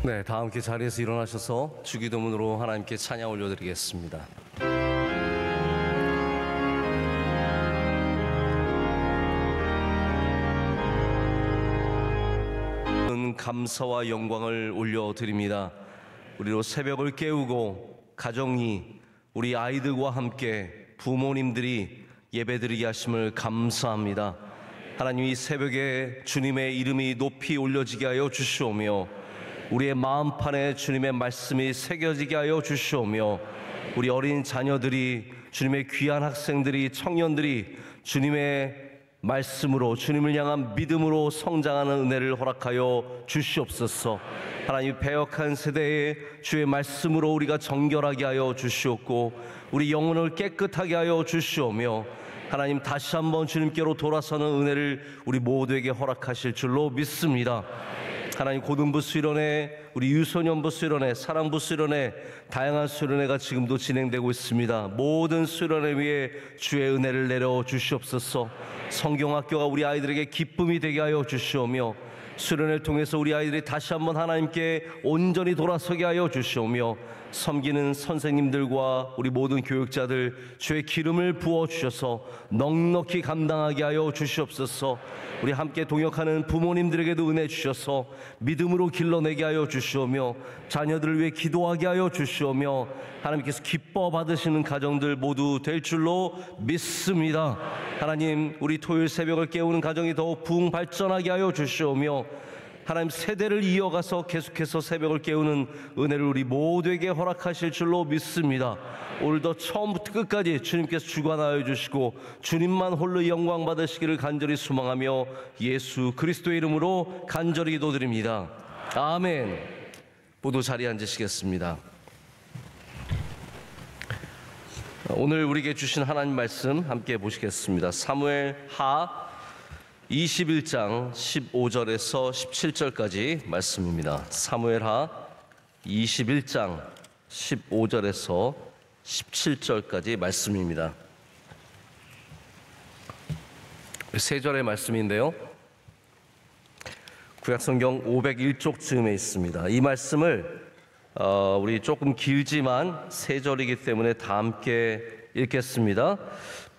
네, 다 함께 자리에서 일어나셔서 주기도문으로 하나님께 찬양 올려드리겠습니다. 감사와 영광을 올려드립니다. 우리로 새벽을 깨우고 가정이 우리 아이들과 함께 부모님들이 예배드리게 하심을 감사합니다. 하나님, 이 새벽에 주님의 이름이 높이 올려지게 하여 주시오며 우리의 마음판에 주님의 말씀이 새겨지게 하여 주시오며 우리 어린 자녀들이, 주님의 귀한 학생들이, 청년들이 주님의 말씀으로, 주님을 향한 믿음으로 성장하는 은혜를 허락하여 주시옵소서. 하나님, 배역한 세대에 주의 말씀으로 우리가 정결하게 하여 주시옵고 우리 영혼을 깨끗하게 하여 주시오며 하나님, 다시 한번 주님께로 돌아서는 은혜를 우리 모두에게 허락하실 줄로 믿습니다. 하나님, 고등부 수련회, 우리 유소년부 수련회, 사랑부 수련회, 다양한 수련회가 지금도 진행되고 있습니다. 모든 수련회 위에 주의 은혜를 내려 주시옵소서. 성경학교가 우리 아이들에게 기쁨이 되게 하여 주시오며 수련회를 통해서 우리 아이들이 다시 한번 하나님께 온전히 돌아서게 하여 주시오며 섬기는 선생님들과 우리 모든 교육자들 주의 기름을 부어주셔서 넉넉히 감당하게 하여 주시옵소서. 우리 함께 동역하는 부모님들에게도 은혜 주셔서 믿음으로 길러내게 하여 주시오며 자녀들을 위해 기도하게 하여 주시오며 하나님께서 기뻐 받으시는 가정들 모두 될 줄로 믿습니다. 하나님, 우리 토요일 새벽을 깨우는 가정이 더욱 부흥 발전하게 하여 주시오며 하나님, 세대를 이어가서 계속해서 새벽을 깨우는 은혜를 우리 모두에게 허락하실 줄로 믿습니다. 오늘도 처음부터 끝까지 주님께서 주관하여 주시고 주님만 홀로 영광 받으시기를 간절히 소망하며 예수 그리스도의 이름으로 간절히 기도드립니다. 아멘. 모두 자리에 앉으시겠습니다. 오늘 우리에게 주신 하나님 말씀 함께 보시겠습니다. 사무엘 하 21장 15절에서 17절까지 말씀입니다. 사무엘하 21장 15절에서 17절까지 말씀입니다. 세 절의 말씀인데요, 구약성경 501쪽 즈음에 있습니다. 이 말씀을 우리 조금 길지만 세 절이기 때문에 다 함께 읽겠습니다.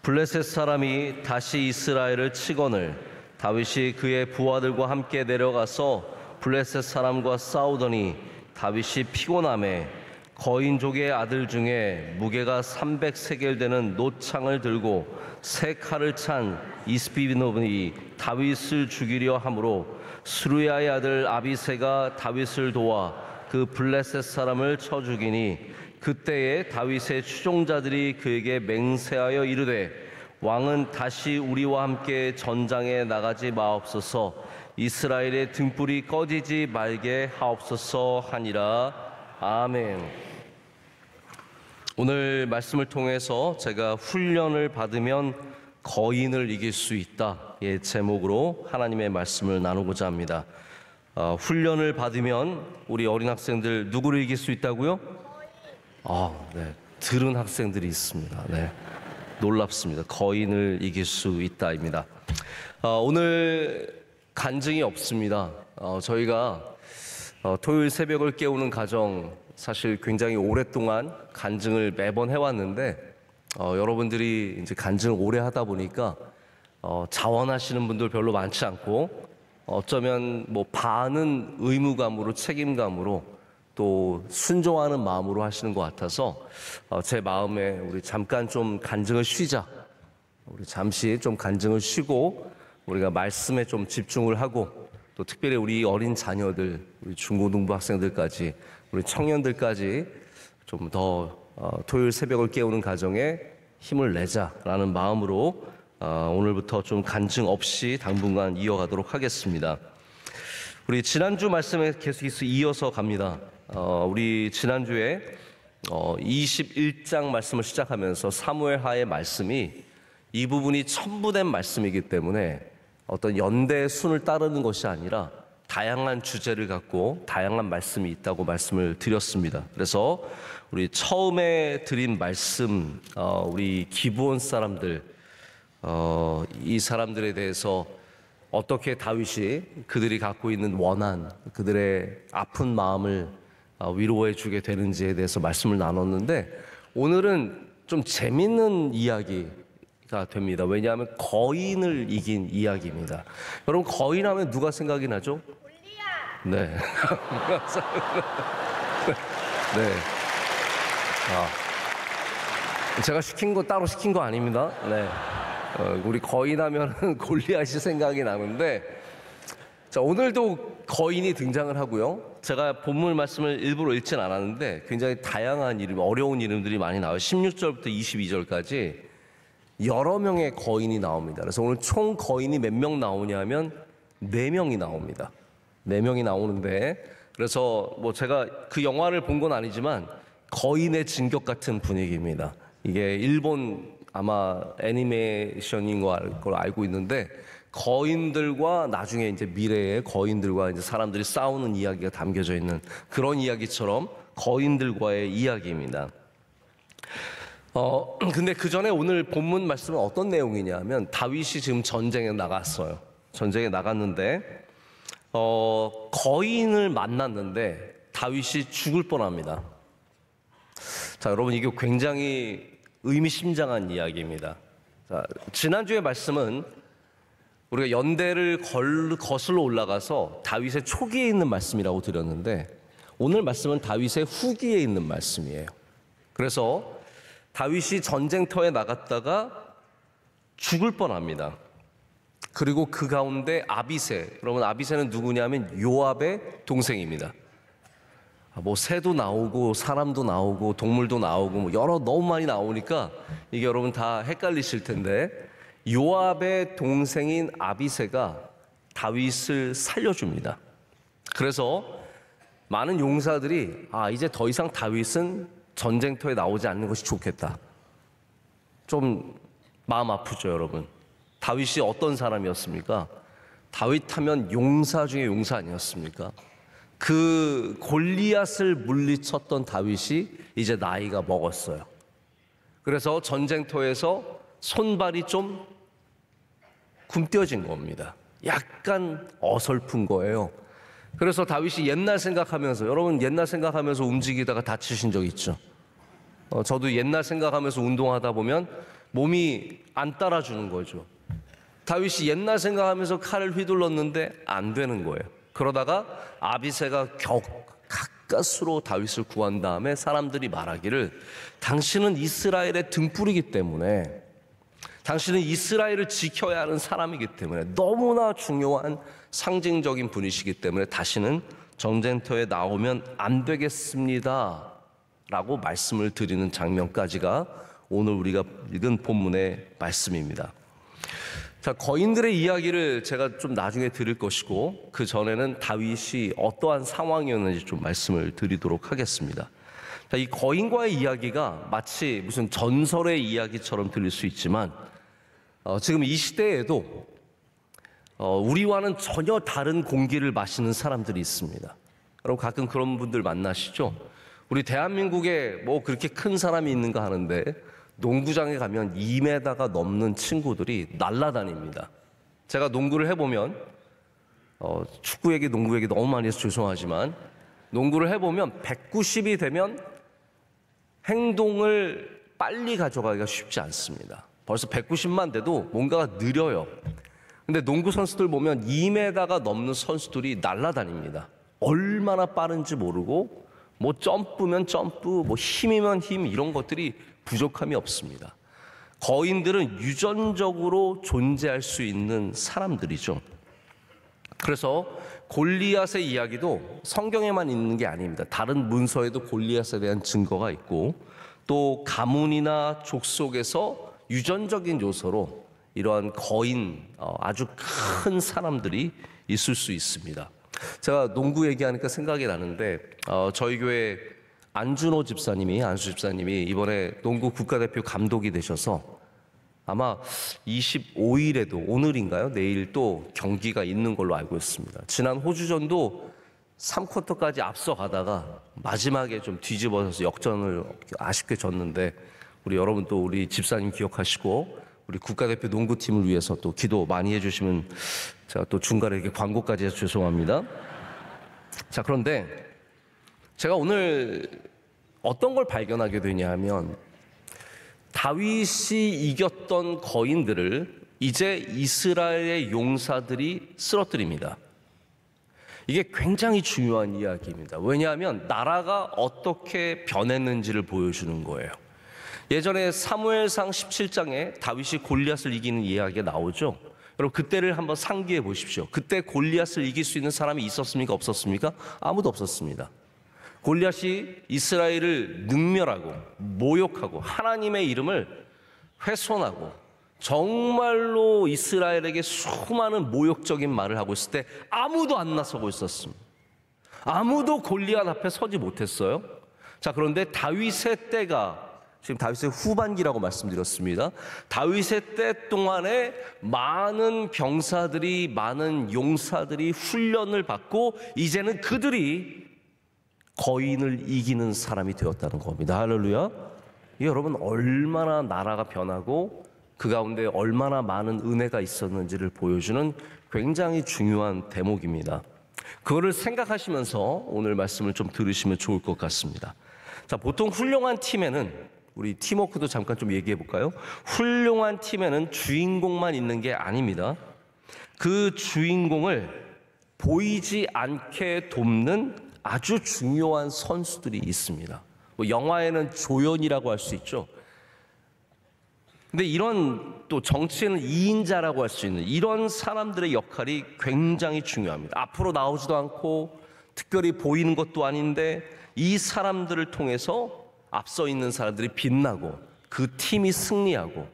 블레셋 사람이 다시 이스라엘을 치거늘 다윗이 그의 부하들과 함께 내려가서 블레셋 사람과 싸우더니 다윗이 피곤함에 거인족의 아들 중에 무게가 300세겔 되는 노창을 들고 세 칼을 찬 이스비노이 다윗을 죽이려 하므로 스루야의 아들 아비새가 다윗을 도와 그 블레셋 사람을 쳐 죽이니 그때에 다윗의 추종자들이 그에게 맹세하여 이르되 왕은 다시 우리와 함께 전장에 나가지 마옵소서. 이스라엘의 등불이 꺼지지 말게 하옵소서 하니라. 아멘. 오늘 말씀을 통해서 제가 훈련을 받으면 거인을 이길 수 있다, 의 제목으로 하나님의 말씀을 나누고자 합니다. 훈련을 받으면 우리 어린 학생들 누구를 이길 수 있다고요? 네, 들은 학생들이 있습니다. 네. 놀랍습니다. 거인을 이길 수 있다입니다. 오늘 간증이 없습니다. 저희가 토요일 새벽을 깨우는 가정 사실 굉장히 오랫동안 간증을 매번 해왔는데 여러분들이 이제 간증을 오래 하다 보니까 자원하시는 분들 별로 많지 않고 어쩌면 뭐 반은 의무감으로, 책임감으로 또 순종하는 마음으로 하시는 것 같아서 제 마음에 우리 잠깐 좀 간증을 쉬자, 우리 잠시 좀 간증을 쉬고 우리가 말씀에 좀 집중을 하고 또 특별히 우리 어린 자녀들, 우리 중고등부 학생들까지, 우리 청년들까지 좀 더 토요일 새벽을 깨우는 가정에 힘을 내자라는 마음으로 오늘부터 좀 간증 없이 당분간 이어가도록 하겠습니다. 우리 지난주 말씀에 계속 이어서 갑니다. 우리 지난주에 21장 말씀을 시작하면서 사무엘하의 말씀이 이 부분이 첨부된 말씀이기 때문에 어떤 연대의 순을 따르는 것이 아니라 다양한 주제를 갖고 다양한 말씀이 있다고 말씀을 드렸습니다. 그래서 우리 처음에 드린 말씀, 우리 기브온 사람들, 이 사람들에 대해서 어떻게 다윗이 그들이 갖고 있는 원한, 그들의 아픈 마음을 위로해 주게 되는지에 대해서 말씀을 나눴는데, 오늘은 좀 재밌는 이야기가 됩니다. 왜냐하면 거인을 이긴 이야기입니다. 여러분, 거인하면 누가 생각이 나죠? 네. 네. 제가 시킨 거 따로 시킨 거 아닙니다. 네. 우리 거인하면은 골리앗이 생각이 나는데, 자, 오늘도 거인이 등장을 하고요. 제가 본문 말씀을 일부러 읽진 않았는데 굉장히 다양한 이름, 어려운 이름들이 많이 나와요. 16절부터 22절까지 여러 명의 거인이 나옵니다. 그래서 오늘 총 거인이 몇 명 나오냐면 4명이 나옵니다. 4명이 나오는데, 그래서 뭐 제가 그 영화를 본 건 아니지만 거인의 진격 같은 분위기입니다. 이게 일본 아마 애니메이션인 걸로 알고 있는데, 거인들과 나중에 이제 미래의 거인들과 이제 사람들이 싸우는 이야기가 담겨져 있는 그런 이야기처럼 거인들과의 이야기입니다. 근데 그 전에 오늘 본문 말씀은 어떤 내용이냐면, 다윗이 지금 전쟁에 나갔어요. 전쟁에 나갔는데 거인을 만났는데 다윗이 죽을 뻔합니다. 자, 여러분, 이게 굉장히 의미심장한 이야기입니다. 자, 지난주의 말씀은 우리가 연대를 거슬러 올라가서 다윗의 초기에 있는 말씀이라고 드렸는데, 오늘 말씀은 다윗의 후기에 있는 말씀이에요. 그래서 다윗이 전쟁터에 나갔다가 죽을 뻔합니다. 그리고 그 가운데 아비새, 그러면 아비새는 누구냐면 요압의 동생입니다. 뭐 새도 나오고 사람도 나오고 동물도 나오고 뭐 너무 많이 나오니까 이게 여러분 다 헷갈리실 텐데, 요압의 동생인 아비새가 다윗을 살려줍니다. 그래서 많은 용사들이 이제 더 이상 다윗은 전쟁터에 나오지 않는 것이 좋겠다. 좀 마음 아프죠, 여러분. 다윗이 어떤 사람이었습니까? 다윗 하면 용사 중에 용사 아니었습니까? 그 골리앗을 물리쳤던 다윗이 이제 나이가 먹었어요. 그래서 전쟁터에서 손발이 좀 굼띄어진 겁니다. 약간 어설픈 거예요. 그래서 다윗이 옛날 생각하면서, 여러분 옛날 생각하면서 움직이다가 다치신 적 있죠? 저도 옛날 생각하면서 운동하다 보면 몸이 안 따라주는 거죠. 다윗이 옛날 생각하면서 칼을 휘둘렀는데 안 되는 거예요. 그러다가 아비새가 가까스로 다윗을 구한 다음에 사람들이 말하기를, 당신은 이스라엘의 등불이기 때문에, 당신은 이스라엘을 지켜야 하는 사람이기 때문에, 너무나 중요한 상징적인 분이시기 때문에 다시는 전쟁터에 나오면 안 되겠습니다 라고 말씀을 드리는 장면까지가 오늘 우리가 읽은 본문의 말씀입니다. 자, 거인들의 이야기를 제가 좀 나중에 드릴 것이고, 그 전에는 다윗이 어떠한 상황이었는지 좀 말씀을 드리도록 하겠습니다. 자, 이 거인과의 이야기가 마치 무슨 전설의 이야기처럼 들릴 수 있지만, 지금 이 시대에도 우리와는 전혀 다른 공기를 마시는 사람들이 있습니다. 여러분 가끔 그런 분들 만나시죠? 우리 대한민국에 뭐 그렇게 큰 사람이 있는가 하는데, 농구장에 가면 2m가 넘는 친구들이 날아다닙니다. 제가 농구를 해보면, 축구 얘기, 농구 얘기 너무 많이 해서 죄송하지만, 농구를 해보면 190이 되면 행동을 빨리 가져가기가 쉽지 않습니다. 벌써 190만 돼도 뭔가가 느려요. 근데 농구 선수들 보면 2m가 넘는 선수들이 날아다닙니다. 얼마나 빠른지 모르고, 뭐 점프면 점프, 뭐 힘이면 힘, 이런 것들이 부족함이 없습니다. 거인들은 유전적으로 존재할 수 있는 사람들이죠. 그래서 골리앗의 이야기도 성경에만 있는 게 아닙니다. 다른 문서에도 골리앗에 대한 증거가 있고, 또 가문이나 족속에서 유전적인 요소로 이러한 거인, 아주 큰 사람들이 있을 수 있습니다. 제가 농구 얘기하니까 생각이 나는데, 저희 교회 안수 집사님이 이번에 농구 국가대표 감독이 되셔서 아마 25일에도, 오늘인가요? 내일 또 경기가 있는 걸로 알고 있습니다. 지난 호주전도 3쿼터까지 앞서가다가 마지막에 좀 뒤집어져서 역전을 아쉽게 졌는데, 우리 여러분 또 우리 집사님 기억하시고 우리 국가대표 농구팀을 위해서 또 기도 많이 해주시면 제가 또 중간에 이렇게 광고까지 해서 죄송합니다. 자, 그런데 제가 오늘 어떤 걸 발견하게 되냐 하면 다윗이 이겼던 거인들을 이제 이스라엘의 용사들이 쓰러뜨립니다. 이게 굉장히 중요한 이야기입니다. 왜냐하면 나라가 어떻게 변했는지를 보여주는 거예요. 예전에 사무엘상 17장에 다윗이 골리앗을 이기는 이야기가 나오죠. 여러분 그때를 한번 상기해 보십시오. 그때 골리앗을 이길 수 있는 사람이 있었습니까? 없었습니까? 아무도 없었습니다. 골리앗이 이스라엘을 능멸하고 모욕하고 하나님의 이름을 훼손하고 정말로 이스라엘에게 수많은 모욕적인 말을 하고 있을 때 아무도 안 나서고 있었습니다. 아무도 골리앗 앞에 서지 못했어요. 자, 그런데 다윗의 때가 지금 다윗의 후반기라고 말씀드렸습니다. 다윗의 때 동안에 많은 병사들이, 많은 용사들이 훈련을 받고 이제는 그들이 거인을 이기는 사람이 되었다는 겁니다. 할렐루야. 여러분 얼마나 나라가 변하고 그 가운데 얼마나 많은 은혜가 있었는지를 보여주는 굉장히 중요한 대목입니다. 그거를 생각하시면서 오늘 말씀을 좀 들으시면 좋을 것 같습니다. 자, 보통 훌륭한 팀에는 우리 팀워크도 잠깐 좀 얘기해 볼까요? 훌륭한 팀에는 주인공만 있는 게 아닙니다. 그 주인공을 보이지 않게 돕는 아주 중요한 선수들이 있습니다. 뭐 영화에는 조연이라고 할 수 있죠. 근데 이런 또 정치에는 2인자라고 할 수 있는 이런 사람들의 역할이 굉장히 중요합니다. 앞으로 나오지도 않고 특별히 보이는 것도 아닌데 이 사람들을 통해서 앞서 있는 사람들이 빛나고 그 팀이 승리하고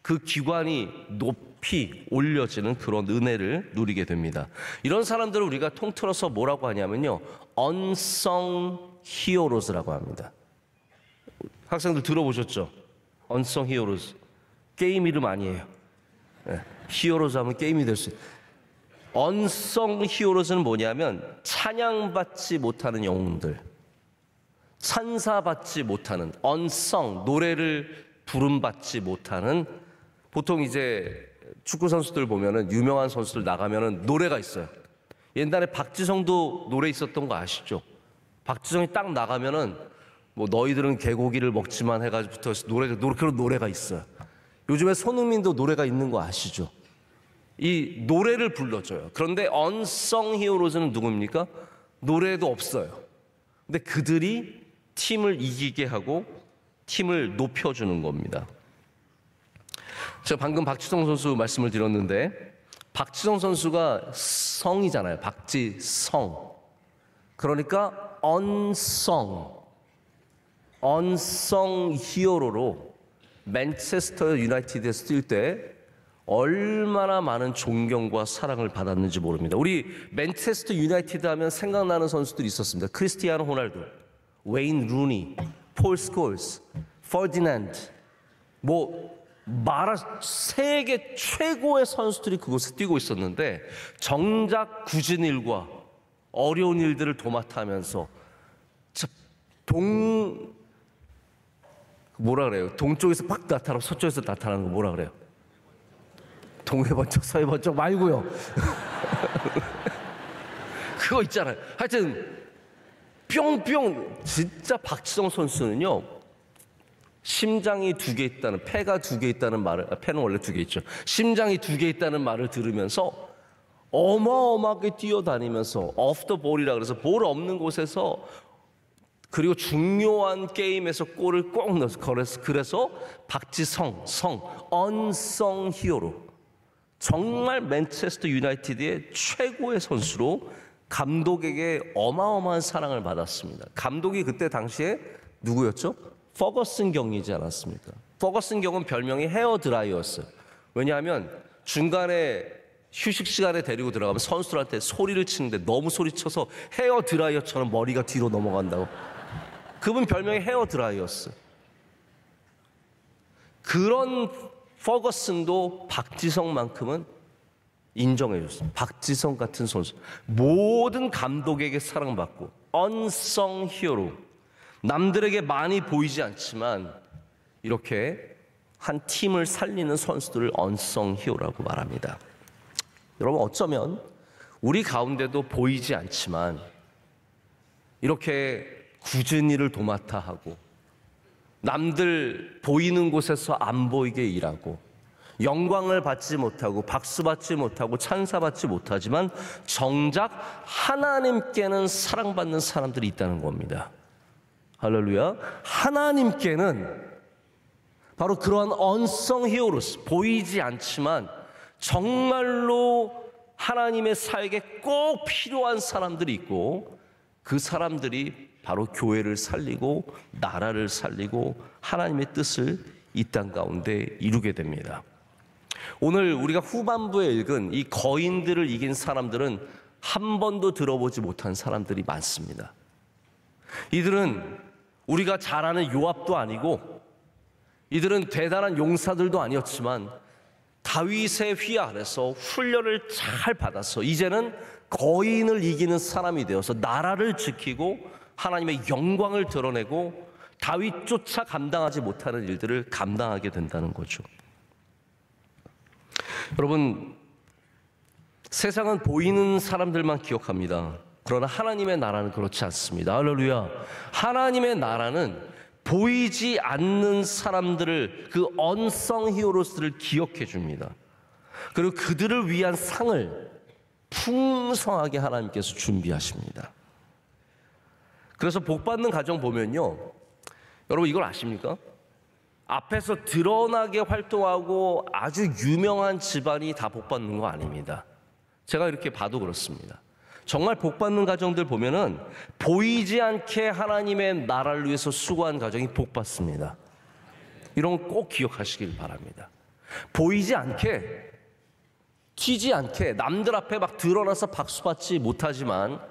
그 기관이 높이 올려지는 그런 은혜를 누리게 됩니다. 이런 사람들을 우리가 통틀어서 뭐라고 하냐면요, unsung heroes라고 합니다. 학생들 들어보셨죠? unsung heroes. 게임 이름 아니에요. 히어로즈 하면 게임이 될 수 있어요. unsung heroes는 뭐냐면 찬양받지 못하는 영웅들, 찬사받지 못하는 unsung, 노래를 부름받지 못하는, 보통 이제 축구 선수들 보면은 유명한 선수들 나가면은 노래가 있어요. 옛날에 박지성도 노래 있었던 거 아시죠? 박지성이 딱 나가면은 뭐 너희들은 개고기를 먹지만 해가지고 그런 노래가 있어요. 요즘에 손흥민도 노래가 있는 거 아시죠? 이 노래를 불러줘요. 그런데 unsung heroes는 누굽니까? 노래도 없어요. 근데 그들이 팀을 이기게 하고 팀을 높여주는 겁니다. 제가 방금 박지성 선수 말씀을 드렸는데 박지성 선수가 성이잖아요. 박지성. 그러니까 unsung 히어로로 맨체스터 유나이티드에서 뛸 때 얼마나 많은 존경과 사랑을 받았는지 모릅니다. 우리 맨체스터 유나이티드 하면 생각나는 선수들이 있었습니다. 크리스티아노 호날두, 웨인 루니, 폴 스콜스, 퍼디난드, 세계 최고의 선수들이 그곳에 뛰고 있었는데 정작 굳은 일과 어려운 일들을 도맡아 하면서 동쪽에서 팍 나타나고 서쪽에서 나타나는 거 뭐라 그래요? 동해 번쩍 서해 번쩍 말고요. 그거 있잖아요. 하여튼 뿅뿅. 진짜 박지성 선수는요, 심장이 2개 있다는, 폐가 2개 있다는 말을, 폐는 원래 2개 있죠. 심장이 2개 있다는 말을 들으면서 어마어마하게 뛰어다니면서 off the ball이라 그래서 볼 없는 곳에서, 그리고 중요한 게임에서 골을 꼭 넣어서, 그래서 박지성, unsung hero, 정말 맨체스터 유나이티드의 최고의 선수로 감독에게 어마어마한 사랑을 받았습니다. 감독이 그때 당시에 누구였죠? 퍼거슨 경이지 않았습니까? 퍼거슨 경은 별명이 헤어드라이어였어요. 왜냐하면 중간에 휴식 시간에 데리고 들어가면 선수들한테 소리를 치는데 너무 소리쳐서 헤어드라이어처럼 머리가 뒤로 넘어간다고. 그분 별명이 헤어드라이어였어요. 그런 퍼거슨도 박지성만큼은 인정해줬어요. 박지성 같은 선수, 모든 감독에게 사랑받고 unsung hero, 남들에게 많이 보이지 않지만 이렇게 한 팀을 살리는 선수들을 언성 히어로라고 말합니다. 여러분, 어쩌면 우리 가운데도 보이지 않지만 이렇게 굳은 일을 도맡아 하고 남들 보이는 곳에서 안 보이게 일하고 영광을 받지 못하고 박수 받지 못하고 찬사 받지 못하지만 정작 하나님께는 사랑받는 사람들이 있다는 겁니다. 할렐루야. 하나님께는 바로 그러한 언성 히어로스, 보이지 않지만 정말로 하나님의 사역에 꼭 필요한 사람들이 있고, 그 사람들이 바로 교회를 살리고 나라를 살리고 하나님의 뜻을 이 땅 가운데 이루게 됩니다. 오늘 우리가 후반부에 읽은 이 거인들을 이긴 사람들은 한 번도 들어보지 못한 사람들이 많습니다. 이들은 우리가 잘 아는 요압도 아니고, 이들은 대단한 용사들도 아니었지만 다윗의 휘 아래서 훈련을 잘 받아서 이제는 거인을 이기는 사람이 되어서 나라를 지키고 하나님의 영광을 드러내고 다윗조차 감당하지 못하는 일들을 감당하게 된다는 거죠. 여러분, 세상은 보이는 사람들만 기억합니다. 그러나 하나님의 나라는 그렇지 않습니다. 할렐루야. 하나님의 나라는 보이지 않는 사람들을, 그 언성 히어로스를 기억해 줍니다. 그리고 그들을 위한 상을 풍성하게 하나님께서 준비하십니다. 그래서 복받는 가정 보면요, 여러분 이걸 아십니까? 앞에서 드러나게 활동하고 아주 유명한 집안이 다 복받는 거 아닙니다. 제가 이렇게 봐도 그렇습니다. 정말 복받는 가정들 보면은 보이지 않게 하나님의 나라를 위해서 수고한 가정이 복받습니다. 이런 거 꼭 기억하시길 바랍니다. 보이지 않게, 튀지 않게, 남들 앞에 막 드러나서 박수받지 못하지만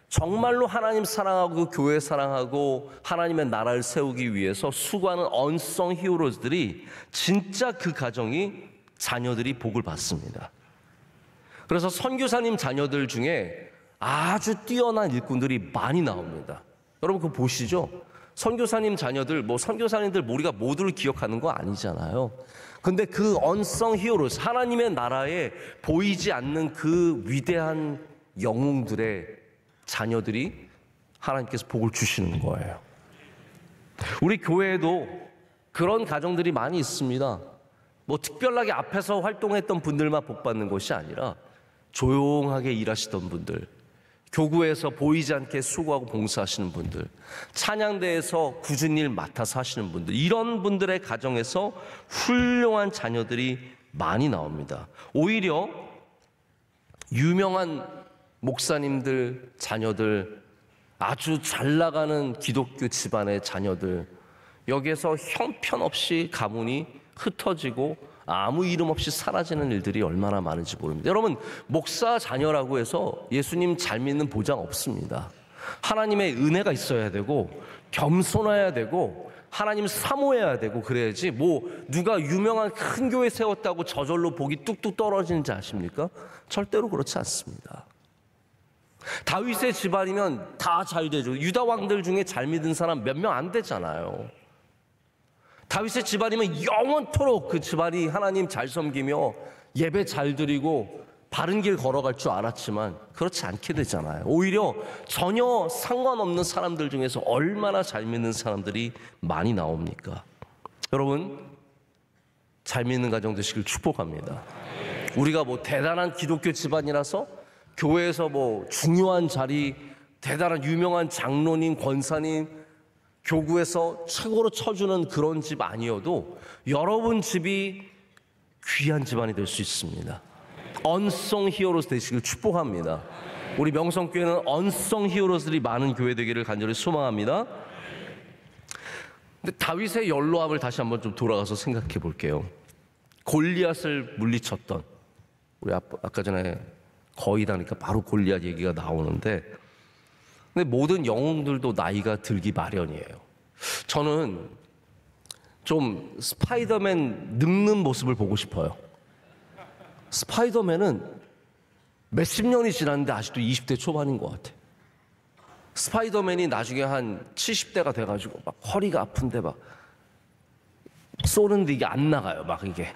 정말로 하나님 사랑하고 교회 사랑하고 하나님의 나라를 세우기 위해서 수고하는 언성 히어로들이, 진짜 그 가정이, 자녀들이 복을 받습니다. 그래서 선교사님 자녀들 중에 아주 뛰어난 일꾼들이 많이 나옵니다. 여러분 그거 보시죠. 선교사님 자녀들, 선교사님들 우리가 모두를 기억하는 거 아니잖아요. 근데 그 언성 히어로스, 하나님의 나라에 보이지 않는 그 위대한 영웅들의 자녀들이 하나님께서 복을 주시는 거예요. 우리 교회에도 그런 가정들이 많이 있습니다. 특별하게 앞에서 활동했던 분들만 복 받는 것이 아니라 조용하게 일하시던 분들, 교구에서 보이지 않게 수고하고 봉사하시는 분들, 찬양대에서 굳은 일 맡아서 하시는 분들, 이런 분들의 가정에서 훌륭한 자녀들이 많이 나옵니다. 오히려 유명한 목사님들 자녀들, 아주 잘 나가는 기독교 집안의 자녀들, 여기에서 형편없이 가문이 흩어지고 아무 이름 없이 사라지는 일들이 얼마나 많은지 모릅니다. 여러분, 목사 자녀라고 해서 예수님 잘 믿는 보장 없습니다. 하나님의 은혜가 있어야 되고 겸손해야 되고 하나님 사모해야 되고 그래야지, 누가 유명한 큰 교회 세웠다고 저절로 복이 뚝뚝 떨어지는지 아십니까? 절대로 그렇지 않습니다. 다윗의 집안이면 다 잘 되죠. 유다 왕들 중에 잘 믿은 사람 몇 명 안 되잖아요. 다윗의 집안이면 영원토록 그 집안이 하나님 잘 섬기며 예배 잘 드리고 바른 길 걸어갈 줄 알았지만 그렇지 않게 되잖아요. 오히려 전혀 상관없는 사람들 중에서 얼마나 잘 믿는 사람들이 많이 나옵니까? 여러분, 잘 믿는 가정 되시길 축복합니다. 우리가 대단한 기독교 집안이라서 교회에서 중요한 자리, 대단한 유명한 장로님, 권사님, 교구에서 최고로 쳐주는 그런 집 아니어도 여러분 집이 귀한 집안이 될 수 있습니다. 언성 히어로스 되시길 축복합니다. 우리 명성교회는 언성 히어로스들이 많은 교회 되기를 간절히 소망합니다. 근데 다윗의 연로함을 다시 한번 좀 돌아가서 생각해 볼게요. 골리앗을 물리쳤던, 우리 아까 전에 거의다니까 바로 골리앗 얘기가 나오는데, 근데 모든 영웅들도 나이가 들기 마련이에요. 저는 좀 스파이더맨 늙는 모습을 보고 싶어요. 스파이더맨은 몇십 년이 지났는데 아직도 20대 초반인 것 같아. 스파이더맨이 나중에 한 70대가 돼가지고 막 허리가 아픈데 막 쏘는데 이게 안 나가요. 막 이게.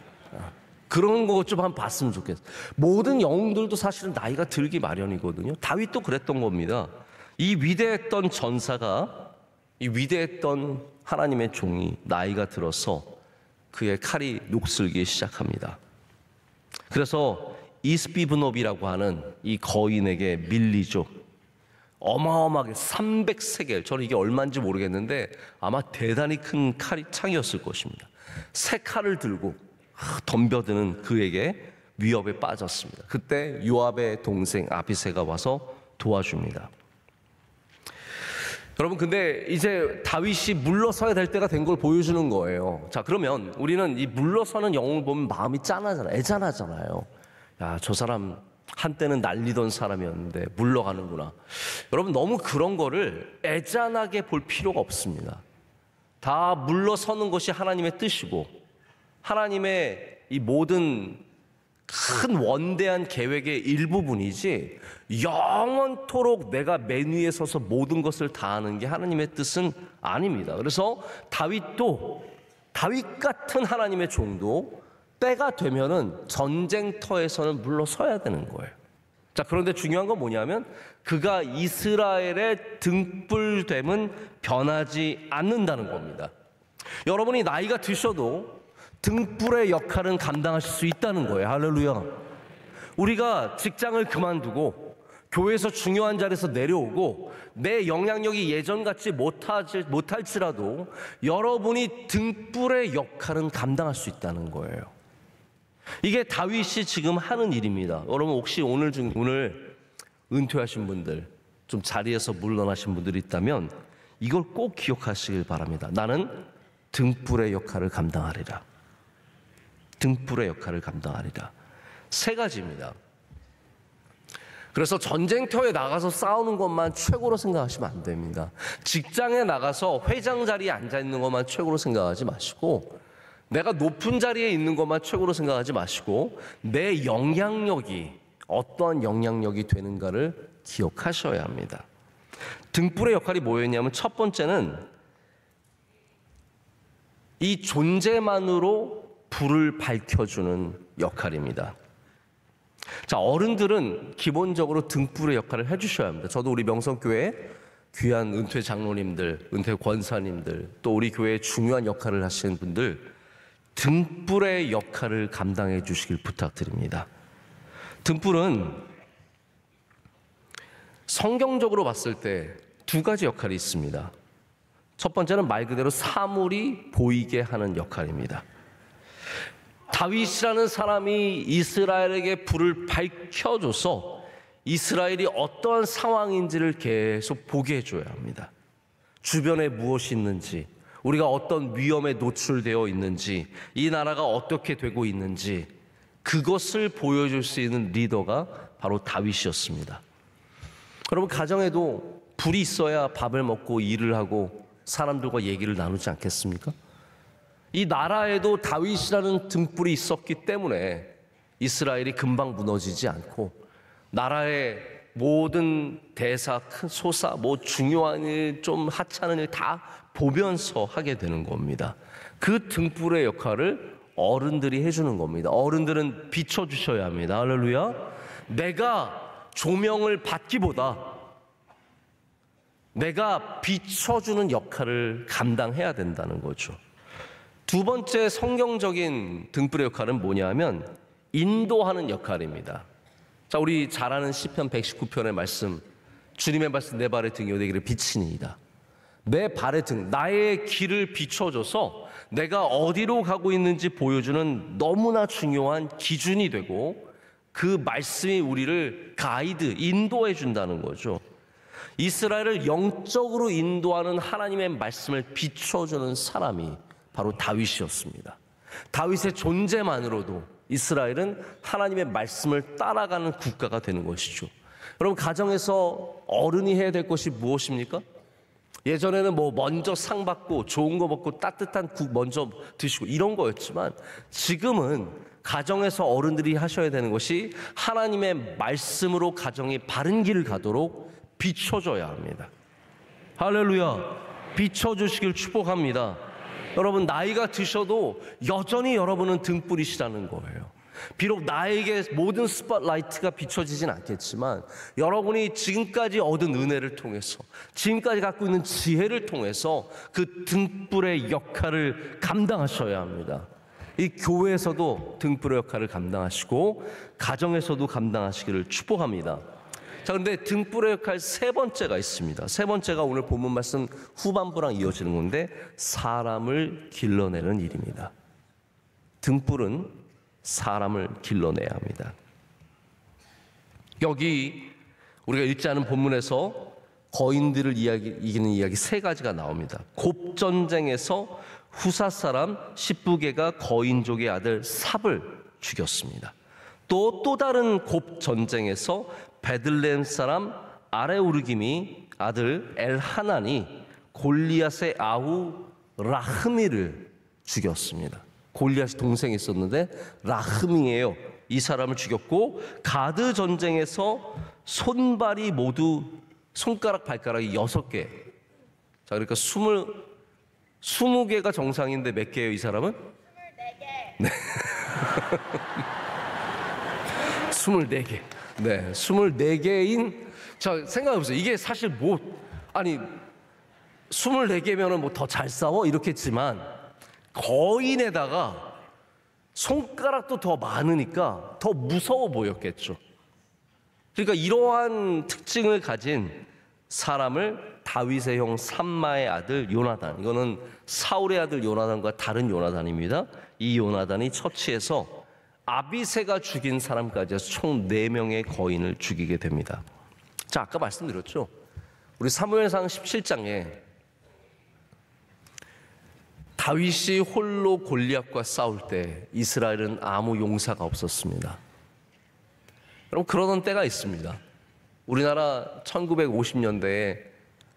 그런 거 좀 한번 봤으면 좋겠어요. 모든 영웅들도 사실은 나이가 들기 마련이거든요. 다윗도 그랬던 겁니다. 이 위대했던 전사가, 이 위대했던 하나님의 종이 나이가 들어서 그의 칼이 녹슬기 시작합니다. 그래서 이스비브놉이라고 하는 이 거인에게 밀리죠. 어마어마하게 300세겔, 저는 이게 얼마인지 모르겠는데 아마 대단히 큰 창이었을 것입니다. 새 칼을 들고 덤벼드는 그에게 위협에 빠졌습니다. 그때 요압의 동생 아비새가 와서 도와줍니다. 여러분, 근데 이제 다윗이 물러서야 될 때가 된 걸 보여주는 거예요. 자, 그러면 우리는 이 물러서는 영웅을 보면 마음이 짠하잖아요. 애잔하잖아요. 야, 저 사람 한때는 날리던 사람이었는데 물러가는구나. 여러분, 너무 그런 거를 애잔하게 볼 필요가 없습니다. 다 물러서는 것이 하나님의 뜻이고 하나님의 이 모든 큰 원대한 계획의 일부분이지, 영원토록 내가 맨 위에 서서 모든 것을 다 하는 게 하나님의 뜻은 아닙니다. 그래서 다윗도, 다윗 같은 하나님의 종도 때가 되면은 전쟁터에서는 물러서야 되는 거예요. 자, 그런데 중요한 건 뭐냐면 그가 이스라엘의 등불됨은 변하지 않는다는 겁니다. 여러분이 나이가 드셔도 등불의 역할은 감당하실 수 있다는 거예요. 할렐루야. 우리가 직장을 그만두고 교회에서 중요한 자리에서 내려오고 내 영향력이 예전 같지 못할지라도 여러분이 등불의 역할은 감당할 수 있다는 거예요. 이게 다윗이 지금 하는 일입니다. 여러분, 혹시 오늘 은퇴하신 분들, 좀 자리에서 물러나신 분들이 있다면 이걸 꼭 기억하시길 바랍니다. 나는 등불의 역할을 감당하리라. 등불의 역할을 감당하리라. 세 가지입니다. 그래서 전쟁터에 나가서 싸우는 것만 최고로 생각하시면 안 됩니다. 직장에 나가서 회장 자리에 앉아 있는 것만 최고로 생각하지 마시고, 내가 높은 자리에 있는 것만 최고로 생각하지 마시고, 내 영향력이 어떠한 영향력이 되는가를 기억하셔야 합니다. 등불의 역할이 뭐였냐면, 첫 번째는 이 존재만으로 불을 밝혀주는 역할입니다. 자, 어른들은 기본적으로 등불의 역할을 해주셔야 합니다. 저도 우리 명성교회 귀한 은퇴 장로님들, 은퇴 권사님들, 또 우리 교회에 중요한 역할을 하시는 분들, 등불의 역할을 감당해 주시길 부탁드립니다. 등불은 성경적으로 봤을 때 두 가지 역할이 있습니다. 첫 번째는 말 그대로 사물이 보이게 하는 역할입니다. 다윗이라는 사람이 이스라엘에게 불을 밝혀줘서 이스라엘이 어떠한 상황인지를 계속 보게 해줘야 합니다. 주변에 무엇이 있는지, 우리가 어떤 위험에 노출되어 있는지, 이 나라가 어떻게 되고 있는지, 그것을 보여줄 수 있는 리더가 바로 다윗이었습니다. 여러분, 가정에도 불이 있어야 밥을 먹고 일을 하고 사람들과 얘기를 나누지 않겠습니까? 이 나라에도 다윗이라는 등불이 있었기 때문에 이스라엘이 금방 무너지지 않고 나라의 모든 대사, 큰 소사, 중요한 일, 좀 하찮은 일 다 보면서 하게 되는 겁니다. 그 등불의 역할을 어른들이 해주는 겁니다. 어른들은 비춰주셔야 합니다. 할렐루야. 내가 조명을 받기보다 내가 비춰주는 역할을 감당해야 된다는 거죠. 두 번째 성경적인 등불의 역할은 뭐냐면 인도하는 역할입니다. 자, 우리 잘 아는 시편 119편의 말씀, 주님의 말씀 내 발의 등이 되기를 비치니이다. 내 발의 등, 나의 길을 비춰줘서 내가 어디로 가고 있는지 보여주는 너무나 중요한 기준이 되고, 그 말씀이 우리를 가이드, 인도해 준다는 거죠. 이스라엘을 영적으로 인도하는 하나님의 말씀을 비춰주는 사람이 바로 다윗이었습니다. 다윗의 존재만으로도 이스라엘은 하나님의 말씀을 따라가는 국가가 되는 것이죠. 여러분, 가정에서 어른이 해야 될 것이 무엇입니까? 예전에는 먼저 상 받고 좋은 거 먹고 따뜻한 국 먼저 드시고 이런 거였지만, 지금은 가정에서 어른들이 하셔야 되는 것이 하나님의 말씀으로 가정이 바른 길을 가도록 비춰줘야 합니다. 할렐루야. 비춰주시길 축복합니다. 여러분 나이가 드셔도 여전히 여러분은 등불이시라는 거예요. 비록 나에게 모든 스팟라이트가 비춰지진 않겠지만 여러분이 지금까지 얻은 은혜를 통해서, 지금까지 갖고 있는 지혜를 통해서 그 등불의 역할을 감당하셔야 합니다. 이 교회에서도 등불의 역할을 감당하시고 가정에서도 감당하시기를 축복합니다. 자, 그런데 등불의 역할 세 번째가 있습니다. 세 번째가 오늘 본문 말씀 후반부랑 이어지는 건데, 사람을 길러내는 일입니다. 등불은 사람을 길러내야 합니다. 여기 우리가 읽지 않은 본문에서 거인들을 이기는 이야기 세 가지가 나옵니다. 곱전쟁에서 후사 사람 십부게가 거인족의 아들 삽을 죽였습니다. 또 다른 곱전쟁에서 베들레헴 사람 아레우르김이 아들 엘하난이 골리앗의 아우 라흐미를 죽였습니다. 골리앗이 동생이 있었는데 라흐미예요. 이 사람을 죽였고, 가드 전쟁에서 손발이 모두 손가락 발가락이 6개. 자, 그러니까 20개가 정상인데 몇 개예요, 이 사람은? 24개. 네. 24개. 네, 24개인. 자, 생각해보세요. 이게 사실 아니 24개면은 뭐 더 잘 싸워 이렇게 했지만, 거인에다가 손가락도 더 많으니까 더 무서워 보였겠죠. 그러니까 이러한 특징을 가진 사람을 다윗의 형 삼마의 아들 요나단, 이거는 사울의 아들 요나단과 다른 요나단입니다. 이 요나단이 처치해서 아비새가 죽인 사람까지 해서 총 4명의 거인을 죽이게 됩니다. 자, 아까 말씀드렸죠. 우리 사무엘상 17장에 다윗이 홀로 골리앗과 싸울 때 이스라엘은 아무 용사가 없었습니다. 여러분, 그러던 때가 있습니다. 우리나라 1950년대에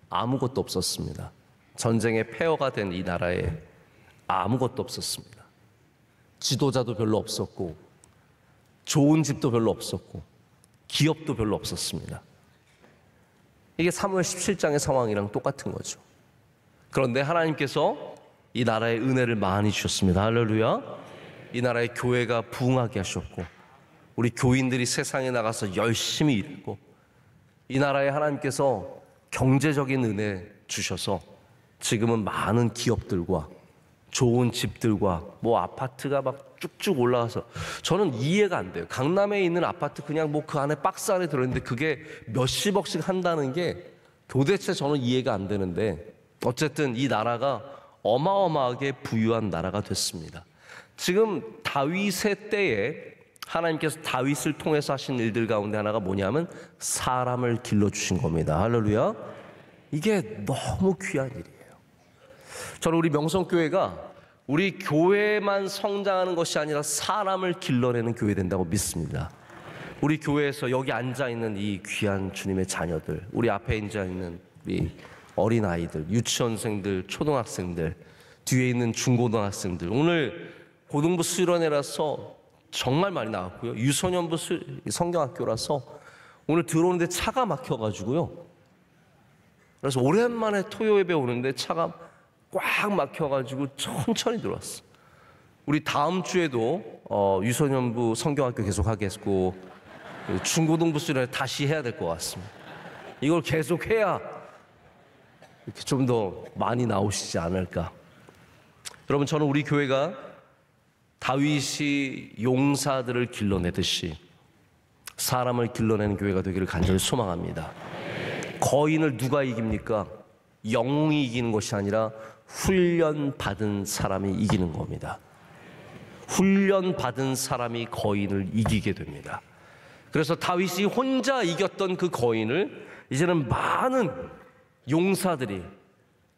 아무것도 없었습니다. 전쟁의 폐허가 된 이 나라에 아무것도 없었습니다. 지도자도 별로 없었고, 좋은 집도 별로 없었고, 기업도 별로 없었습니다. 이게 사무엘 17장의 상황이랑 똑같은 거죠. 그런데 하나님께서 이 나라에 은혜를 많이 주셨습니다. 할렐루야. 이 나라의 교회가 부흥하게 하셨고, 우리 교인들이 세상에 나가서 열심히 일했고, 이 나라에 하나님께서 경제적인 은혜 주셔서 지금은 많은 기업들과 좋은 집들과 뭐 아파트가 막 쭉쭉 올라와서, 저는 이해가 안 돼요. 강남에 있는 아파트 그냥 뭐 그 안에 박스 안에 들어있는데 그게 몇십억씩 한다는 게 도대체 저는 이해가 안 되는데, 어쨌든 이 나라가 어마어마하게 부유한 나라가 됐습니다. 지금 다윗의 때에 하나님께서 다윗을 통해서 하신 일들 가운데 하나가 뭐냐면 사람을 길러주신 겁니다. 할렐루야. 이게 너무 귀한 일이에요. 저는 우리 명성교회가 우리 교회만 성장하는 것이 아니라 사람을 길러내는 교회 된다고 믿습니다. 우리 교회에서 여기 앉아있는 이 귀한 주님의 자녀들, 우리 앞에 앉아있는 우리 어린아이들, 유치원생들, 초등학생들, 뒤에 있는 중고등학생들, 오늘 고등부 수련회라서 정말 많이 나왔고요. 유소년부 성경학교라서 오늘 들어오는데 차가 막혀가지고요. 그래서 오랜만에 토요 예배 오는데 차가 꽉 막혀가지고 천천히 들어왔어. 우리 다음 주에도 유소년부 성경학교 계속 하겠고, 중고등부 수련회 다시 해야 될 것 같습니다. 이걸 계속 해야 이렇게 좀 더 많이 나오시지 않을까. 여러분, 저는 우리 교회가 다윗이 용사들을 길러내듯이 사람을 길러내는 교회가 되기를 간절히 소망합니다. 거인을 누가 이깁니까? 영웅이 이기는 것이 아니라 훈련받은 사람이 이기는 겁니다. 훈련받은 사람이 거인을 이기게 됩니다. 그래서 다윗이 혼자 이겼던 그 거인을 이제는 많은 용사들이,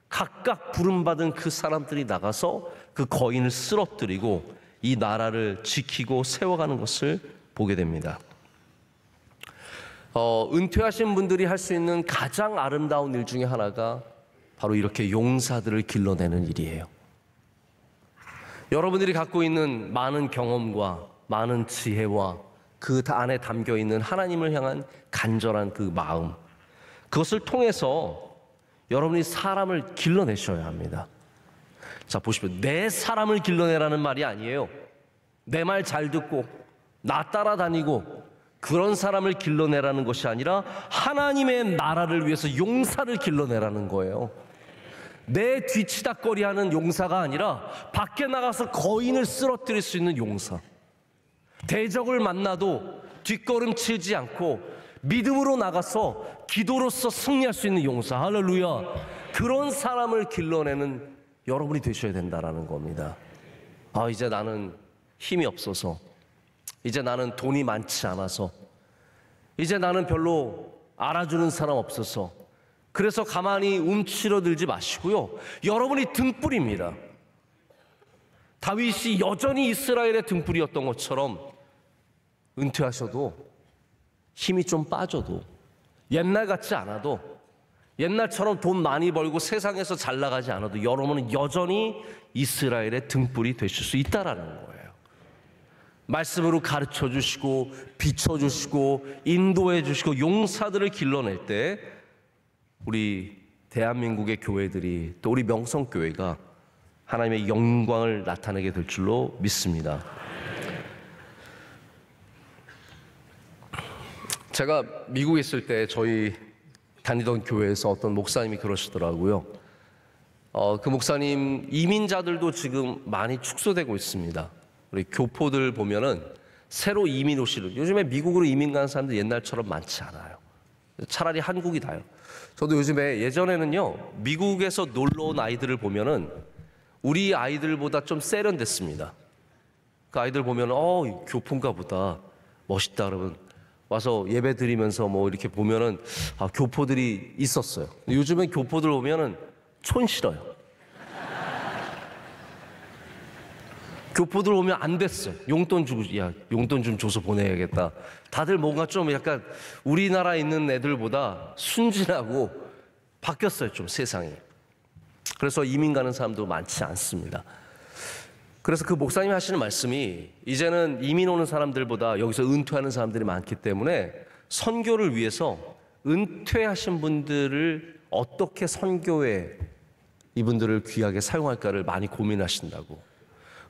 각각 부름받은 그 사람들이 나가서 그 거인을 쓰러뜨리고 이 나라를 지키고 세워가는 것을 보게 됩니다. 은퇴하신 분들이 할 수 있는 가장 아름다운 일 중에 하나가 바로 이렇게 용사들을 길러내는 일이에요. 여러분들이 갖고 있는 많은 경험과 많은 지혜와 그 안에 담겨있는 하나님을 향한 간절한 그 마음, 그것을 통해서 여러분이 사람을 길러내셔야 합니다. 자, 보십시오. 내 사람을 길러내라는 말이 아니에요. 내 말 잘 듣고 나 따라다니고 그런 사람을 길러내라는 것이 아니라 하나님의 나라를 위해서 용사를 길러내라는 거예요. 내 뒤치다꺼리하는 용사가 아니라 밖에 나가서 거인을 쓰러뜨릴 수 있는 용사. 대적을 만나도 뒷걸음치지 않고 믿음으로 나가서 기도로서 승리할 수 있는 용사. 할렐루야. 그런 사람을 길러내는 여러분이 되셔야 된다라는 겁니다. 이제 나는 힘이 없어서, 이제 나는 돈이 많지 않아서, 이제 나는 별로 알아주는 사람 없어서, 그래서 가만히 움츠러들지 마시고요. 여러분이 등불입니다. 다윗이 여전히 이스라엘의 등불이었던 것처럼 은퇴하셔도, 힘이 좀 빠져도, 옛날 같지 않아도, 옛날처럼 돈 많이 벌고 세상에서 잘 나가지 않아도 여러분은 여전히 이스라엘의 등불이 되실 수 있다라는 거예요. 말씀으로 가르쳐 주시고 비춰 주시고 인도해 주시고 용사들을 길러낼 때 우리 대한민국의 교회들이, 또 우리 명성교회가 하나님의 영광을 나타내게 될 줄로 믿습니다. 제가 미국에 있을 때 저희 다니던 교회에서 어떤 목사님이 그러시더라고요. 그 목사님, 이민자들도 지금 많이 축소되고 있습니다. 우리 교포들 보면은 새로 이민 오시는, 요즘에 미국으로 이민 가는 사람들 옛날처럼 많지 않아요. 차라리 한국이 나요. 저도 요즘에, 예전에는요, 미국에서 놀러 온 아이들을 보면은 우리 아이들보다 좀 세련됐습니다. 그 아이들 보면은 교포인가 보다, 멋있다 그러면 와서 예배 드리면서 뭐 이렇게 보면은 교포들이 있었어요. 요즘엔 교포들 보면은 촌스러워요. 교포들 오면 안 됐어. 용돈 주고, 야, 용돈 좀 줘서 보내야겠다. 다들 뭔가 좀 약간 우리나라에 있는 애들보다 순진하고 바뀌었어요, 좀 세상이. 그래서 이민 가는 사람도 많지 않습니다. 그래서 그 목사님이 하시는 말씀이, 이제는 이민 오는 사람들보다 여기서 은퇴하는 사람들이 많기 때문에 선교를 위해서 은퇴하신 분들을 어떻게 선교에 이분들을 귀하게 사용할까를 많이 고민하신다고.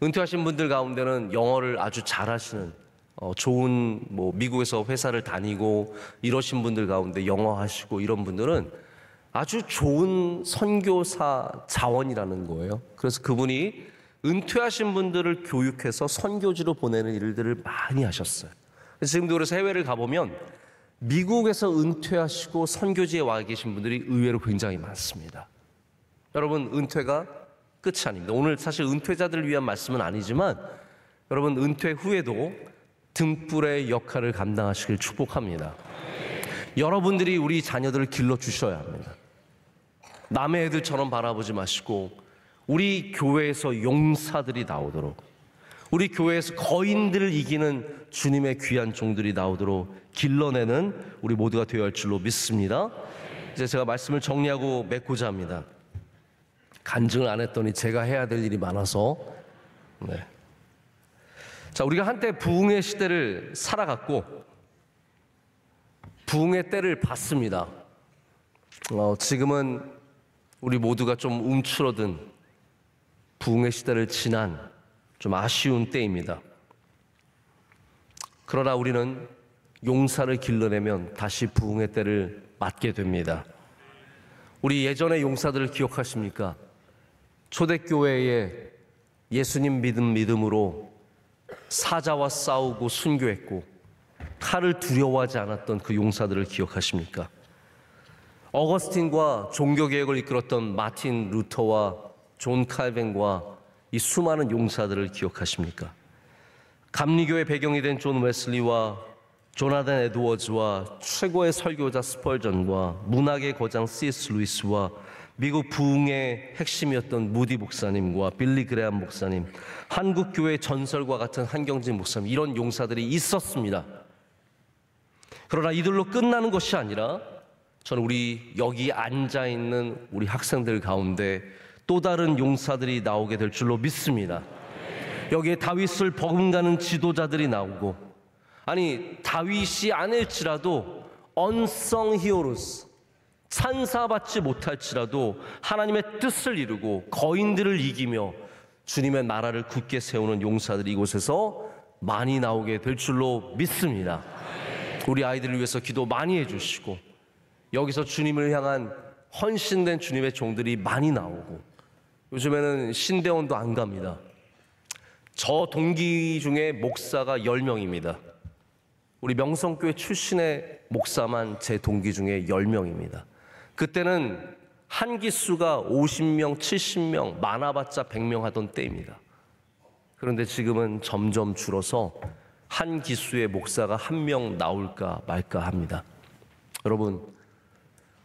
은퇴하신 분들 가운데는 영어를 아주 잘하시는, 좋은 미국에서 회사를 다니고 이러신 분들 가운데 영어 하시고 이런 분들은 아주 좋은 선교사 자원이라는 거예요. 그래서 그분이 은퇴하신 분들을 교육해서 선교지로 보내는 일들을 많이 하셨어요. 지금도 그래서 해외를 가보면 미국에서 은퇴하시고 선교지에 와 계신 분들이 의외로 굉장히 많습니다. 여러분, 은퇴가 끝이 아닙니다. 오늘 사실 은퇴자들을 위한 말씀은 아니지만 여러분, 은퇴 후에도 등불의 역할을 감당하시길 축복합니다. 여러분들이 우리 자녀들을 길러주셔야 합니다. 남의 애들처럼 바라보지 마시고 우리 교회에서 용사들이 나오도록, 우리 교회에서 거인들을 이기는 주님의 귀한 종들이 나오도록 길러내는 우리 모두가 되어야 할 줄로 믿습니다. 이제 제가 말씀을 정리하고 맺고자 합니다. 간증을 안 했더니 제가 해야 될 일이 많아서. 자, 우리가 한때 부흥의 시대를 살아갔고 부흥의 때를 봤습니다. 지금은 우리 모두가 좀 움츠러든 부흥의 시대를 지난 좀 아쉬운 때입니다. 그러나 우리는 용사를 길러내면 다시 부흥의 때를 맞게 됩니다. 우리 예전의 용사들을 기억하십니까? 초대교회에 예수님 믿음으로 사자와 싸우고 순교했고 칼을 두려워하지 않았던 그 용사들을 기억하십니까? 어거스틴과 종교개혁을 이끌었던 마틴 루터와 존 칼빈과 이 수많은 용사들을 기억하십니까? 감리교의 배경이 된 존 웨슬리와 조나단 에드워즈와 최고의 설교자 스펄전과 문학의 거장 C.S. 루이스와 미국 부흥의 핵심이었던 무디 목사님과 빌리 그레함 목사님, 한국교회 전설과 같은 한경진 목사님, 이런 용사들이 있었습니다. 그러나 이들로 끝나는 것이 아니라 저는 우리 여기 앉아있는 우리 학생들 가운데 또 다른 용사들이 나오게 될 줄로 믿습니다. 여기에 다윗을 버금가는 지도자들이 나오고, 아니 다윗이 아닐지라도 unsung heroes, 산사받지 못할지라도 하나님의 뜻을 이루고 거인들을 이기며 주님의 나라를 굳게 세우는 용사들이 이곳에서 많이 나오게 될 줄로 믿습니다. 우리 아이들을 위해서 기도 많이 해주시고 여기서 주님을 향한 헌신된 주님의 종들이 많이 나오고, 요즘에는 신대원도 안 갑니다. 저 동기 중에 목사가 10명입니다. 우리 명성교회 출신의 목사만 제 동기 중에 10명입니다. 그때는 한 기수가 50명, 70명, 많아봤자 100명 하던 때입니다. 그런데 지금은 점점 줄어서 한 기수의 목사가 1명 나올까 말까 합니다. 여러분,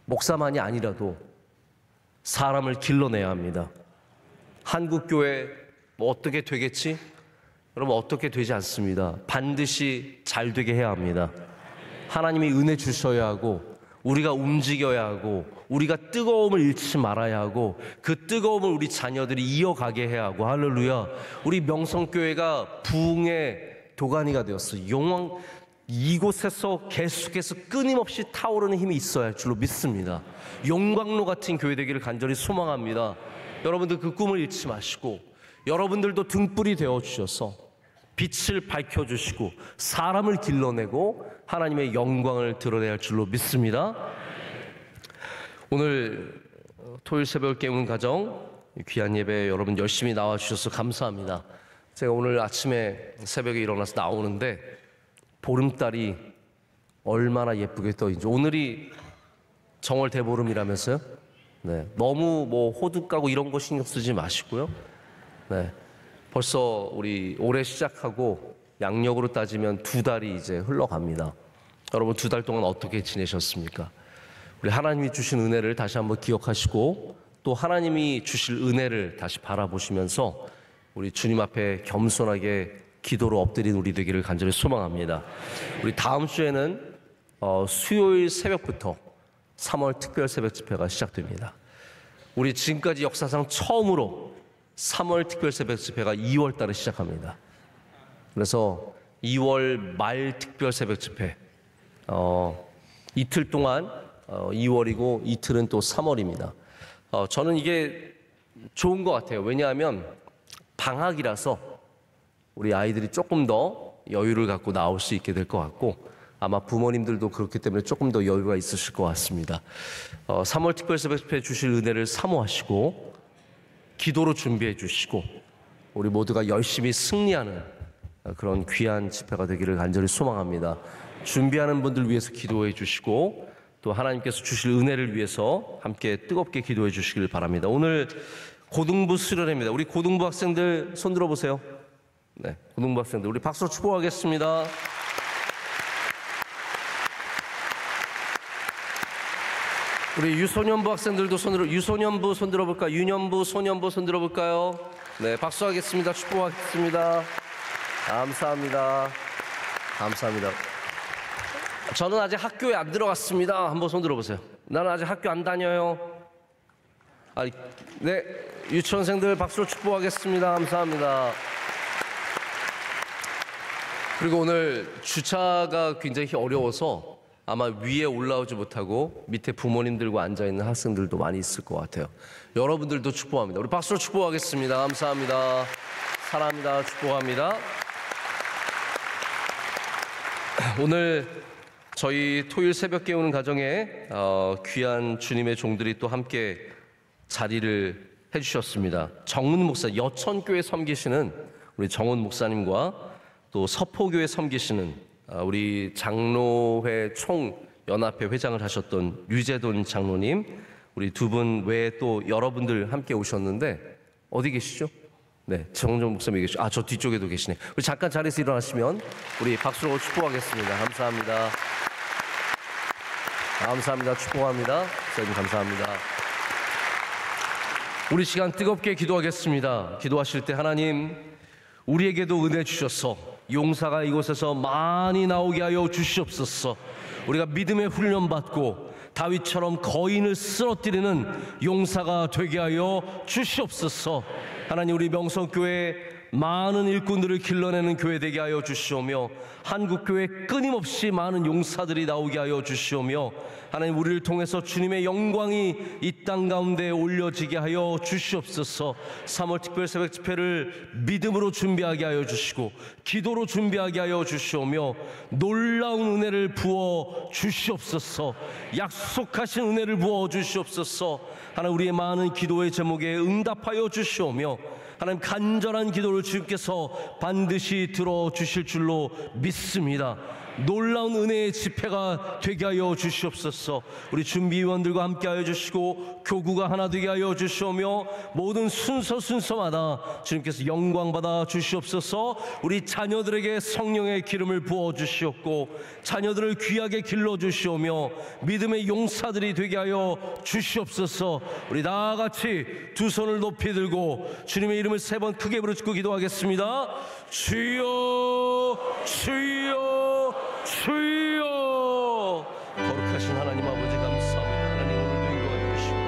목사만이 아니라도 사람을 길러내야 합니다. 한국교회 뭐 어떻게 되겠지? 여러분, 어떻게 되지 않습니다. 반드시 잘 되게 해야 합니다. 하나님이 은혜 주셔야 하고, 우리가 움직여야 하고, 우리가 뜨거움을 잃지 말아야 하고, 그 뜨거움을 우리 자녀들이 이어가게 해야 하고. 할렐루야. 우리 명성교회가 부흥의 도가니가 되었어요. 영광, 이곳에서 계속해서 끊임없이 타오르는 힘이 있어야 할 줄로 믿습니다. 용광로 같은 교회 되기를 간절히 소망합니다. 여러분들 그 꿈을 잃지 마시고, 여러분들도 등불이 되어주셔서 빛을 밝혀주시고 사람을 길러내고 하나님의 영광을 드러내야 할 줄로 믿습니다. 오늘 토요일 새벽을 깨우는 가정, 귀한 예배 여러분 열심히 나와주셔서 감사합니다. 제가 오늘 아침에 새벽에 일어나서 나오는데 보름달이 얼마나 예쁘게 떠있는지. 오늘이 정월 대보름이라면서요? 네, 너무 뭐 호두 까고 이런 거 신경 쓰지 마시고요. 네, 벌써 우리 올해 시작하고 양력으로 따지면 2달이 이제 흘러갑니다. 여러분, 2달 동안 어떻게 지내셨습니까? 우리 하나님이 주신 은혜를 다시 한번 기억하시고, 또 하나님이 주실 은혜를 다시 바라보시면서 우리 주님 앞에 겸손하게 기도로 엎드린 우리 되기를 간절히 소망합니다. 우리 다음 주에는 수요일 새벽부터 3월 특별 새벽 집회가 시작됩니다. 우리 지금까지 역사상 처음으로 3월 특별 새벽 집회가 2월 달에 시작합니다. 그래서 2월 말 특별 새벽 집회, 이틀 동안 2월이고 이틀은 또 3월입니다. 저는 이게 좋은 것 같아요. 왜냐하면 방학이라서 우리 아이들이 조금 더 여유를 갖고 나올 수 있게 될 것 같고, 아마 부모님들도 그렇기 때문에 조금 더 여유가 있으실 것 같습니다. 3월 특별 새벽 집회 주실 은혜를 사모하시고 기도로 준비해 주시고, 우리 모두가 열심히 승리하는 그런 귀한 집회가 되기를 간절히 소망합니다. 준비하는 분들 위해서 기도해 주시고, 또 하나님께서 주실 은혜를 위해서 함께 뜨겁게 기도해 주시길 바랍니다. 오늘 고등부 수련회입니다. 우리 고등부 학생들 손 들어보세요. 네, 고등부 학생들 우리 박수로 축복하겠습니다. 우리 유소년부 학생들도 유소년부 손 들어볼까요? 유년부, 소년부 손 들어볼까요? 네, 박수하겠습니다. 축복하겠습니다. 감사합니다. 감사합니다. 저는 아직 학교에 안 들어갔습니다. 한번 손 들어보세요. 나는 아직 학교 안 다녀요. 네, 유치원생들 박수로 축복하겠습니다. 감사합니다. 그리고 오늘 주차가 굉장히 어려워서 아마 위에 올라오지 못하고 밑에 부모님들과 앉아있는 학생들도 많이 있을 것 같아요. 여러분들도 축복합니다. 우리 박수로 축복하겠습니다. 감사합니다. 사랑합니다. 축복합니다. 오늘 저희 토요일 새벽 깨우는 가정에 귀한 주님의 종들이 또 함께 자리를 해주셨습니다. 정은 목사, 여천교회 섬기시는 우리 정은 목사님과 또 서포교회 섬기시는 우리 장로회 총연합회 회장을 하셨던 류재돈 장로님, 우리 두 분 외에 또 여러분들 함께 오셨는데 어디 계시죠? 네, 정정 목사님 계시죠? 저 뒤쪽에도 계시네. 우리 잠깐 자리에서 일어나시면 우리 박수로 축복하겠습니다. 감사합니다. 감사합니다. 축복합니다. 목사님 감사합니다. 우리 시간 뜨겁게 기도하겠습니다. 기도하실 때 하나님, 우리에게도 은혜 주셔서 용사가 이곳에서 많이 나오게 하여 주시옵소서. 우리가 믿음의 훈련 받고 다윗처럼 거인을 쓰러뜨리는 용사가 되게 하여 주시옵소서. 하나님, 우리 명성교회 많은 일꾼들을 길러내는 교회 되게 하여 주시오며, 한국교회 끊임없이 많은 용사들이 나오게 하여 주시오며, 하나님 우리를 통해서 주님의 영광이 이 땅 가운데 올려지게 하여 주시옵소서. 3월 특별 새벽 집회를 믿음으로 준비하게 하여 주시고 기도로 준비하게 하여 주시오며, 놀라운 은혜를 부어 주시옵소서. 약속하신 은혜를 부어 주시옵소서. 하나님 우리의 많은 기도의 제목에 응답하여 주시오며, 하나님 간절한 기도를 주님께서 반드시 들어주실 줄로 믿습니다. 놀라운 은혜의 집회가 되게 하여 주시옵소서. 우리 준비위원들과 함께 하여 주시고 교구가 하나 되게 하여 주시오며, 모든 순서마다 주님께서 영광 받아 주시옵소서. 우리 자녀들에게 성령의 기름을 부어 주시옵고 자녀들을 귀하게 길러 주시오며 믿음의 용사들이 되게 하여 주시옵소서. 우리 다 같이 두 손을 높이 들고 주님의 이름을 3번 크게 부르짖고 기도하겠습니다. 주여 주여 주여. 거룩하신 하나님 아버지 감사합니다. 하나님 오늘도 인도하여 주시고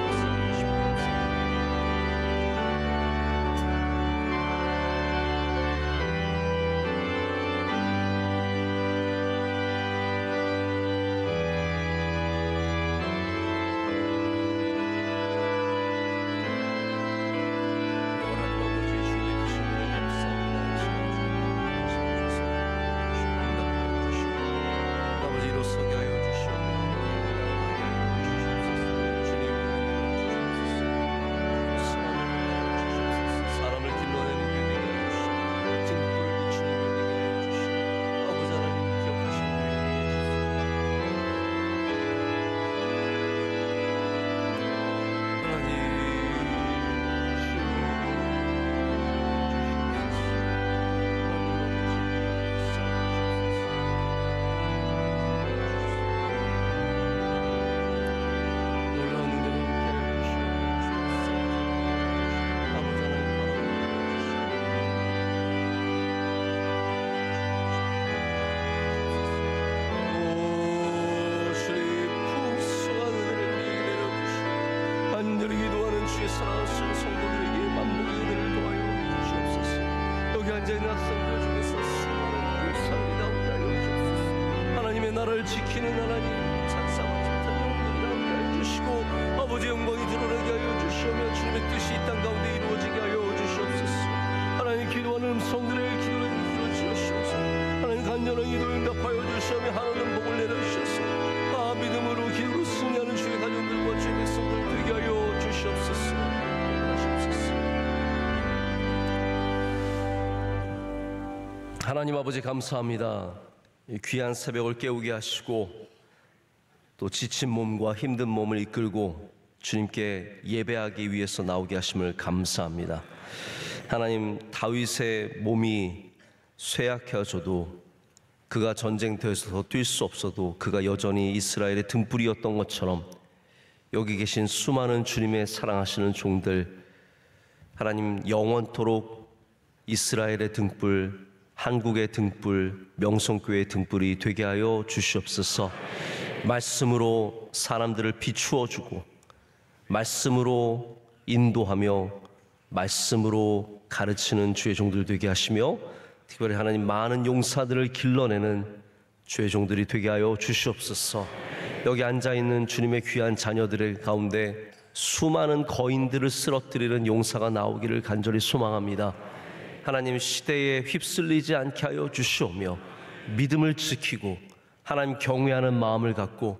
사랑하시는 성도들에게 만복의 은혜를 더하여 주시옵소서. 여기 앉아있는 학생들 중에서 수많은 사람이 나오게 하여 주옵소서. 하나님의 나라를 지키는 하나님, 찬송을 집탄 영혼들이 나오게 하여 주시고 아버지 영광이 드러나게 하여 주시오며 주님의 뜻이 이 땅 가운데 이루어지게 하여 주시옵소서. 하나님 기도하는 음성들의 기도를 들어주시옵소서. 하나님 간절한 기도 응답하여 주시오며 하나님 복을 내려주셔서 믿음으로 기도로 승리하는 주의 가정들과 주의 백성들 되게 하여 주시옵소서. 하나님 아버지 감사합니다. 귀한 새벽을 깨우게 하시고 또 지친 몸과 힘든 몸을 이끌고 주님께 예배하기 위해서 나오게 하심을 감사합니다. 하나님, 다윗의 몸이 쇠약해져도 그가 전쟁터에서 뛸 수 없어도 그가 여전히 이스라엘의 등불이었던 것처럼 여기 계신 수많은 주님의 사랑하시는 종들, 하나님 영원토록 이스라엘의 등불, 한국의 등불, 명성교회의 등불이 되게 하여 주시옵소서. 말씀으로 사람들을 비추어 주고 말씀으로 인도하며 말씀으로 가르치는 주의 종들 되게 하시며, 특별히 하나님 많은 용사들을 길러내는 주의 종들이 되게 하여 주시옵소서. 여기 앉아있는 주님의 귀한 자녀들의 가운데 수많은 거인들을 쓰러뜨리는 용사가 나오기를 간절히 소망합니다. 하나님, 시대에 휩쓸리지 않게 하여 주시오며 믿음을 지키고 하나님 경외하는 마음을 갖고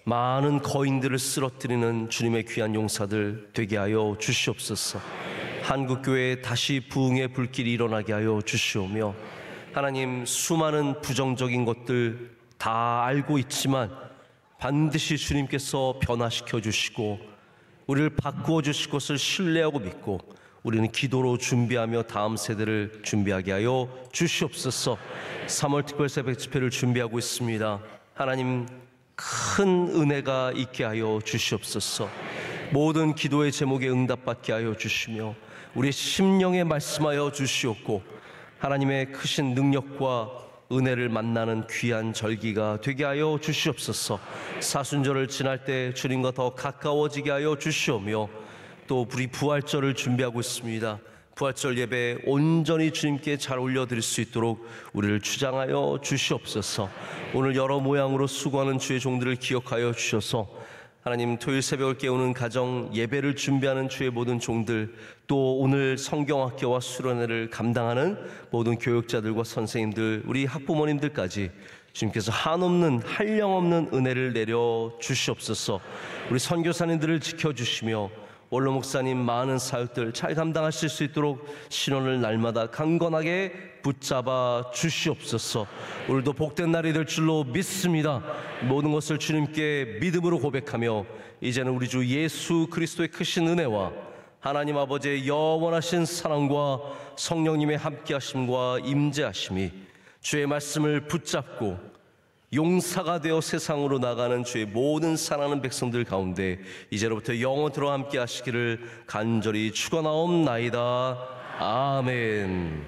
많은 거인들을 쓰러뜨리는 주님의 귀한 용사들 되게 하여 주시옵소서. 한국교회에 다시 부흥의 불길이 일어나게 하여 주시오며, 하나님 수많은 부정적인 것들 다 알고 있지만 반드시 주님께서 변화시켜 주시고 우리를 바꾸어 주실 것을 신뢰하고 믿고 우리는 기도로 준비하며 다음 세대를 준비하게 하여 주시옵소서. 3월 특별 새벽 집회를 준비하고 있습니다. 하나님, 큰 은혜가 있게 하여 주시옵소서. 모든 기도의 제목에 응답받게 하여 주시며 우리 심령에 말씀하여 주시옵고 하나님의 크신 능력과 은혜를 만나는 귀한 절기가 되게 하여 주시옵소서. 사순절을 지날 때 주님과 더 가까워지게 하여 주시오며 또 우리 부활절을 준비하고 있습니다. 부활절 예배 온전히 주님께 잘 올려드릴 수 있도록 우리를 주장하여 주시옵소서. 오늘 여러 모양으로 수고하는 주의 종들을 기억하여 주셔서 하나님, 토요일 새벽을 깨우는 가정, 예배를 준비하는 주의 모든 종들, 또 오늘 성경학교와 수련회를 감당하는 모든 교육자들과 선생님들, 우리 학부모님들까지 주님께서 한없는 한량없는 은혜를 내려 주시옵소서. 우리 선교사님들을 지켜주시며 원로 목사님 많은 사역들 잘 감당하실 수 있도록 신원을 날마다 강건하게 붙잡아 주시옵소서. 오늘도 복된 날이 될 줄로 믿습니다. 모든 것을 주님께 믿음으로 고백하며 이제는 우리 주 예수 그리스도의 크신 은혜와 하나님 아버지의 영원하신 사랑과 성령님의 함께하심과 임재하심이 주의 말씀을 붙잡고 용사가 되어 세상으로 나가는 주의 모든 사랑하는 백성들 가운데 이제로부터 영원토록 함께 하시기를 간절히 축원하옵나이다. 아멘.